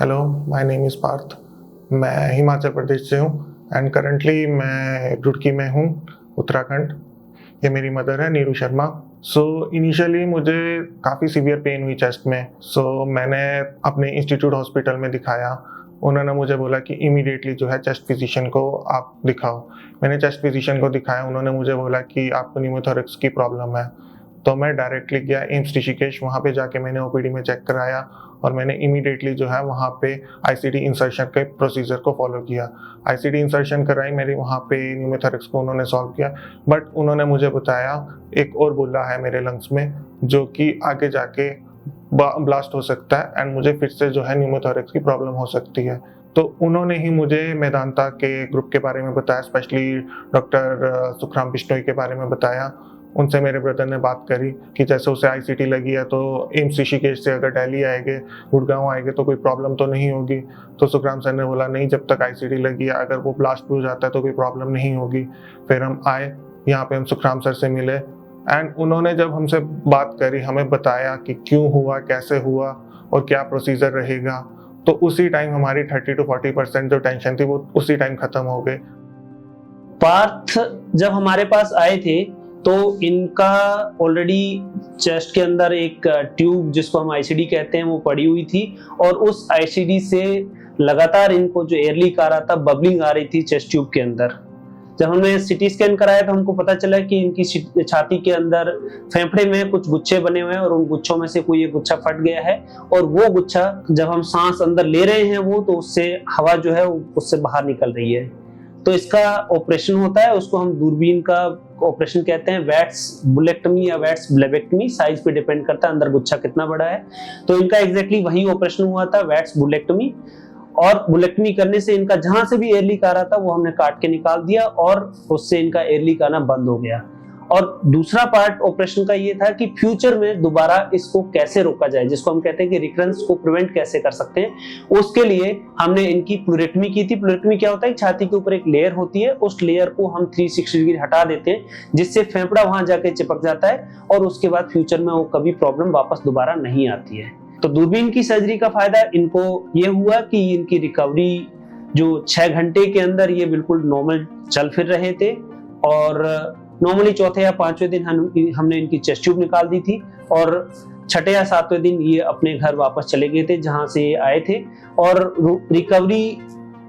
Hello, my name is Parth. मैं हिमाचल प्रदेश से हूँ एंड करंटली मैं रुड़की में हूँ, उत्तराखंड। ये मेरी मदर है नीरू शर्मा। इनिशियली मुझे काफ़ी सीवियर पेन हुई चेस्ट में। मैंने अपने इंस्टीट्यूट हॉस्पिटल में दिखाया। उन्होंने मुझे बोला कि इमीडिएटली जो है चेस्ट फिजिशियन को आप दिखाओ। मैंने चेस्ट फिजिशियन को दिखाया, उन्होंने मुझे बोला कि आपको न्यूमोथोरैक्स की प्रॉब्लम है। तो मैं डायरेक्टली गया एम्स ऋषिकेश, वहाँ पे जाके मैंने ओपीडी में चेक कराया और मैंने इमीडिएटली जो है वहाँ पे आईसीडी इंसर्शन के प्रोसीजर को फॉलो किया। आईसीडी इंसर्शन कराई मेरी, वहाँ पे न्यूमोथोरैक्स को उन्होंने सॉल्व किया। बट उन्होंने मुझे बताया एक और बुल्ला है मेरे लंग्स में जो कि आगे जाके ब्लास्ट हो सकता है एंड मुझे फिर से जो है न्यूमोथोरैक्स की प्रॉब्लम हो सकती है। तो उन्होंने ही मुझे मेदांता के ग्रुप के बारे में बताया, स्पेशली डॉक्टर सुखराम बिश्नोई के बारे में बताया। उनसे मेरे ब्रदर ने बात करी कि जैसे उसे आईसीटी लगी है तो एम्स ऋषिकेश से अगर दिल्ली आएंगे, गुड़गांव आएंगे तो कोई प्रॉब्लम तो नहीं होगी। तो सुखराम सर ने बोला नहीं, जब तक आईसीटी लगी है अगर वो ब्लास्ट भी हो जाता है तो कोई प्रॉब्लम नहीं होगी। फिर हम आए यहाँ पे, हम सुखराम सर से मिले एंड उन्होंने जब हमसे बात करी, हमें बताया कि क्यों हुआ, कैसे हुआ और क्या प्रोसीजर रहेगा। तो उसी टाइम हमारी 30 to 40% जो टेंशन थी वो उसी टाइम खत्म हो गई। पार्थ जब हमारे पास आए थे तो इनका ऑलरेडी चेस्ट के अंदर एक ट्यूब जिसको हम आईसीडी कहते हैं वो पड़ी हुई थी और उस आईसीडी से लगातार इनको जो एयर लीक आ रहा था, बबलिंग आ रही थी चेस्ट ट्यूब के अंदर। जब हमने सीटी स्कैन कराया तो हमको पता चला कि इनकी छाती के अंदर फेफड़े में कुछ गुच्छे बने हुए हैं और उन गुच्छों में से कोई एक गुच्छा फट गया है और वो गुच्छा जब हम सांस अंदर ले रहे हैं वो तो उससे हवा जो है उससे बाहर निकल रही है। तो इसका ऑपरेशन होता है, उसको हम दूरबीन का ऑपरेशन कहते हैं। वैट्स बुलेक्टमी या वैट्स ब्लेबेक्टमी, साइज पे डिपेंड करता है अंदर गुच्छा कितना बड़ा है। तो इनका एग्जैक्टली वही ऑपरेशन हुआ था, वैट्स बुलेक्टमी। और बुलेक्टमी करने से इनका जहां से भी एयर लीक आ रहा था वो हमने काट के निकाल दिया और उससे इनका एयर लीक आना बंद हो गया। और दूसरा पार्ट ऑपरेशन का ये था कि फ्यूचर में दोबारा इसको कैसे रोका जाए, जिसको हम कहते हैं कि रिकरेंस को प्रिवेंट कैसे कर सकते हैं। उसके लिए हमने इनकी प्लूरेक्टमी की थी। प्लूरेक्टमी क्या होता है, छाती के ऊपर एक लेयर होती है, उस लेयर को हम 360 डिग्री हटा देते हैं जिससे फेफड़ा वहां जाके चिपक जाता है और उसके बाद फ्यूचर में वो कभी प्रॉब्लम वापस दोबारा नहीं आती है। तो दूरबीन की सर्जरी का फायदा इनको ये हुआ कि इनकी रिकवरी जो 6 घंटे के अंदर ये बिल्कुल नॉर्मल चल फिर रहे थे और नॉर्मली चौथे या पांचवें दिन हमने इनकी चेस्ट ट्यूब निकाल दी थी और छठे या सातवें दिन ये अपने घर वापस चले गए थे जहां से ये आए थे। और रिकवरी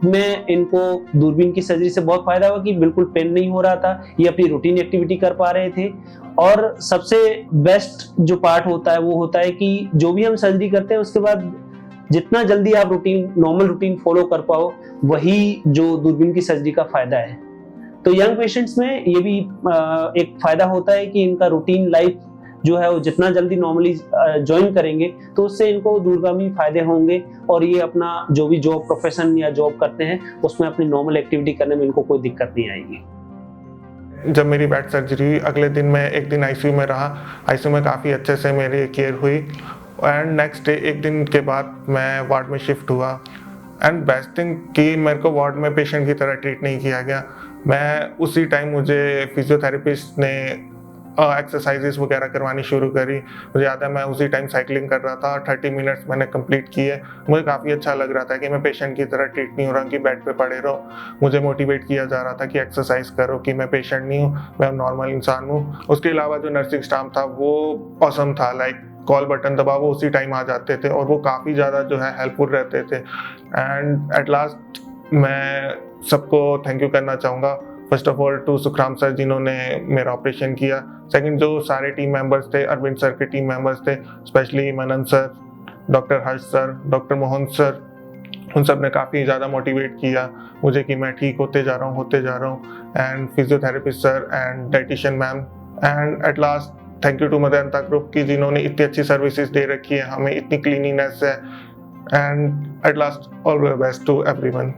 में इनको दूरबीन की सर्जरी से बहुत फायदा हुआ कि बिल्कुल पेन नहीं हो रहा था, ये अपनी रूटीन एक्टिविटी कर पा रहे थे। और सबसे बेस्ट जो पार्ट होता है वो होता है कि जो भी हम सर्जरी करते हैं उसके बाद जितना जल्दी आप नॉर्मल रूटीन फॉलो कर पाओ, वही जो दूरबीन की सर्जरी का फायदा है। तो यंग पेशेंट्स में ये भी एक फायदा होता है कि इनका रूटीन लाइफ जो है वो जितना जल्दी नॉर्मली ज्वाइन करेंगे तो उससे इनको दूरगामी फायदे होंगे और ये अपना जो भी जॉब प्रोफेशन या जॉब करते हैं उसमें अपनी नॉर्मल एक्टिविटी करने में इनको कोई दिक्कत नहीं आएगी। जब मेरी बैक सर्जरी हुई, अगले दिन मैं एक दिन आईसीयू में रहा। आईसीयू में काफ़ी अच्छे से मेरी केयर हुई एंड नेक्स्ट डे एक दिन के बाद मैं वार्ड में शिफ्ट हुआ। एंड बेस्ट थिंग कि मेरे को वार्ड में पेशेंट की तरह ट्रीट नहीं किया गया। मैं उसी टाइम मुझे फिजियोथेरेपिस्ट ने एक्सरसाइजेस वगैरह करवानी शुरू करी। मुझे याद है मैं उसी टाइम साइकिलिंग कर रहा था, 30 मिनट्स मैंने कंप्लीट किए। मुझे काफ़ी अच्छा लग रहा था कि मैं पेशेंट की तरह ट्रीट नहीं हो रहा कि बेड पे पड़े रहो। मुझे मोटिवेट किया जा रहा था कि एक्सरसाइज करो, कि मैं पेशेंट नहीं हूँ, मैं नॉर्मल इंसान हूँ। उसके अलावा जो नर्सिंग स्टाफ था वो ऑसम था। लाइक कॉल बटन दबा वो उसी टाइम आ जाते थे और वो काफ़ी ज़्यादा जो है हेल्पफुल रहते थे। एंड एट लास्ट मैं सबको थैंक यू करना चाहूँगा। First of all to Sukhram sir जिन्होंने मेरा ऑपरेशन किया। सेकंड जो सारे टीम मेंबर्स थे, अरविंद सर के टीम मेंबर्स थे, स्पेशली मनन सर, डॉक्टर हर्ष सर, डॉक्टर मोहन सर, उन सब ने काफ़ी ज़्यादा मोटिवेट किया मुझे कि मैं ठीक होते जा रहा हूँ। And physiotherapist sir and dietitian ma'am and at last thank you to Medanta group की जिन्होंने इतनी अच्छी सर्विसेज दे रखी है हमें, इतनी क्लीनिनेस है। And at last all the best to everyone.